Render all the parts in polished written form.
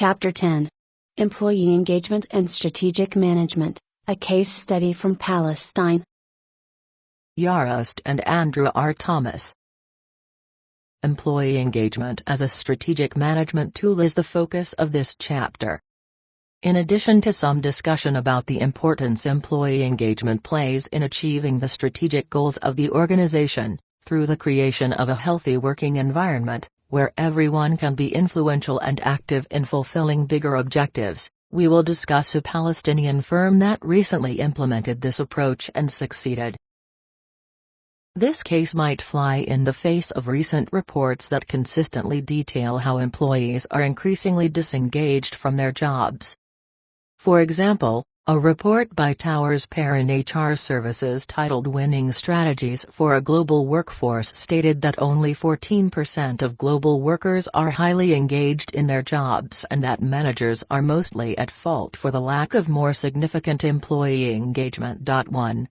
Chapter 10. Employee Engagement and Strategic Management, a Case Study from Palestine. Yara and Andrew R. Thomas. Employee engagement as a strategic management tool is the focus of this chapter. In addition to some discussion about the importance employee engagement plays in achieving the strategic goals of the organization, through the creation of a healthy working environment, where everyone can be influential and active in fulfilling bigger objectives, we will discuss a Palestinian firm that recently implemented this approach and succeeded. This case might fly in the face of recent reports that consistently detail how employees are increasingly disengaged from their jobs. For example, a report by Towers Perrin HR Services titled Winning Strategies for a Global Workforce stated that only 14% of global workers are highly engaged in their jobs and that managers are mostly at fault for the lack of more significant employee engagement. 1.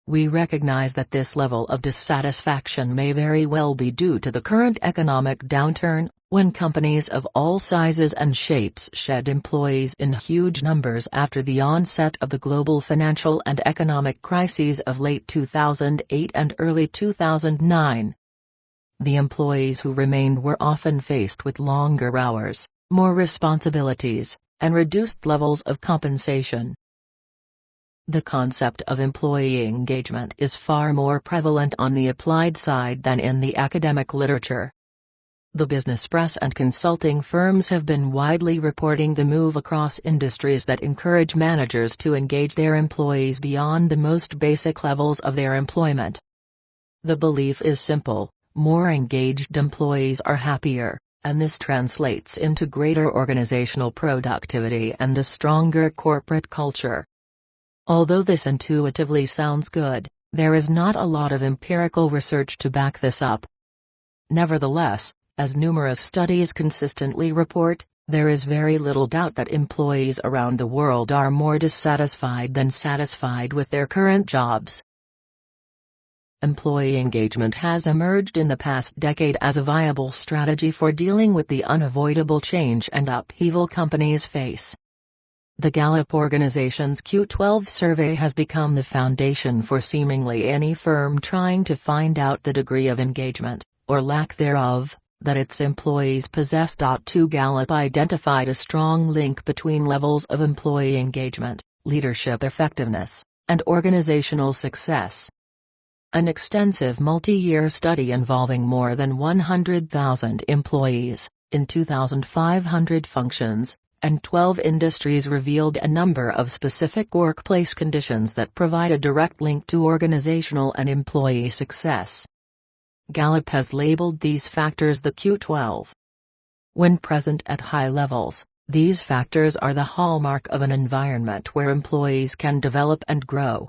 We recognize that this level of dissatisfaction may very well be due to the current economic downturn, when companies of all sizes and shapes shed employees in huge numbers after the onset of the global financial and economic crises of late 2008 and early 2009. The employees who remained were often faced with longer hours, more responsibilities, and reduced levels of compensation. The concept of employee engagement is far more prevalent on the applied side than in the academic literature. The business press and consulting firms have been widely reporting the move across industries that encourage managers to engage their employees beyond the most basic levels of their employment. The belief is simple: more engaged employees are happier, and this translates into greater organizational productivity and a stronger corporate culture. Although this intuitively sounds good, there is not a lot of empirical research to back this up. Nevertheless, as numerous studies consistently report, there is very little doubt that employees around the world are more dissatisfied than satisfied with their current jobs. Employee engagement has emerged in the past decade as a viable strategy for dealing with the unavoidable change and upheaval companies face. The Gallup organization's Q12 survey has become the foundation for seemingly any firm trying to find out the degree of engagement, or lack thereof, that its employees possess. 2 Gallup identified a strong link between levels of employee engagement, leadership effectiveness, and organizational success. An extensive multi-year study involving more than 100,000 employees, in 2,500 functions, and 12 industries revealed a number of specific workplace conditions that provide a direct link to organizational and employee success. Gallup has labeled these factors the Q12. When present at high levels, these factors are the hallmark of an environment where employees can develop and grow.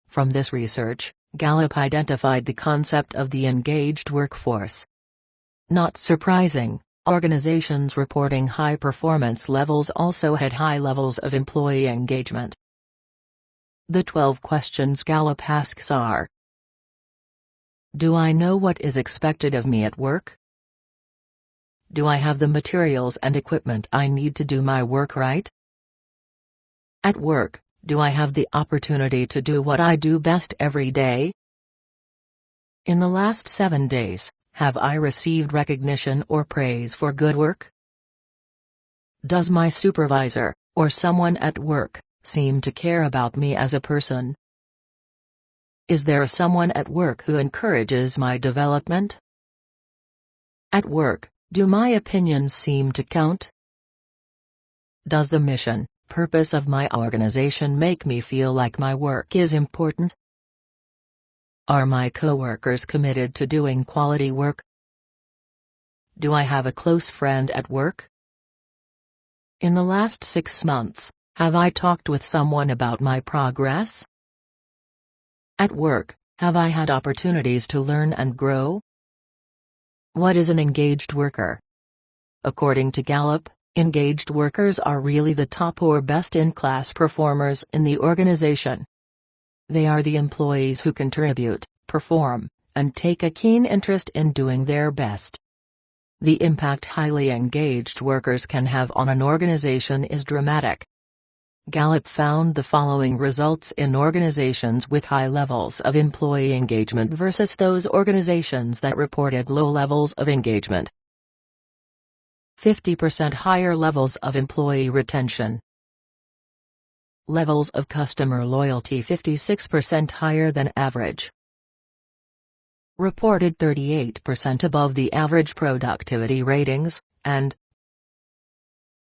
From this research, Gallup identified the concept of the engaged workforce. Not surprising, organizations reporting high performance levels also had high levels of employee engagement. The 12 questions Gallup asks are: do I know what is expected of me at work? Do I have the materials and equipment I need to do my work right? At work, do I have the opportunity to do what I do best every day? In the last 7 days, have I received recognition or praise for good work? Does my supervisor, or someone at work, seem to care about me as a person? Is there someone at work who encourages my development? At work, do my opinions seem to count? Does the mission, purpose of my organization make me feel like my work is important? Are my coworkers committed to doing quality work? Do I have a close friend at work? In the last 6 months, have I talked with someone about my progress? At work, have I had opportunities to learn and grow? What is an engaged worker? According to Gallup, engaged workers are really the top or best-in-class performers in the organization. They are the employees who contribute, perform, and take a keen interest in doing their best. The impact highly engaged workers can have on an organization is dramatic. Gallup found the following results in organizations with high levels of employee engagement versus those organizations that reported low levels of engagement. 50% higher levels of employee retention. Levels of customer loyalty 56% higher than average. Reported 38% above the average productivity ratings, and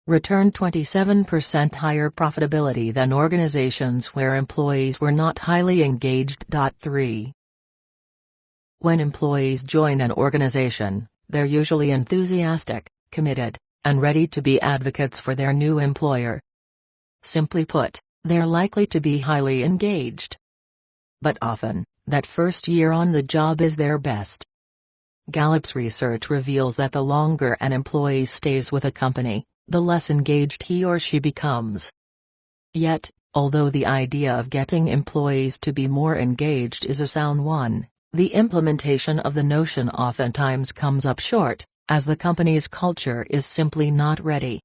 returned 27% higher profitability than organizations where employees were not highly engaged. 3. When employees join an organization, they're usually enthusiastic, committed, and ready to be advocates for their new employer. Simply put, they're likely to be highly engaged. But often, that first year on the job is their best. Gallup's research reveals that the longer an employee stays with a company, the less engaged he or she becomes. Yet, although the idea of getting employees to be more engaged is a sound one, the implementation of the notion oftentimes comes up short, as the company's culture is simply not ready.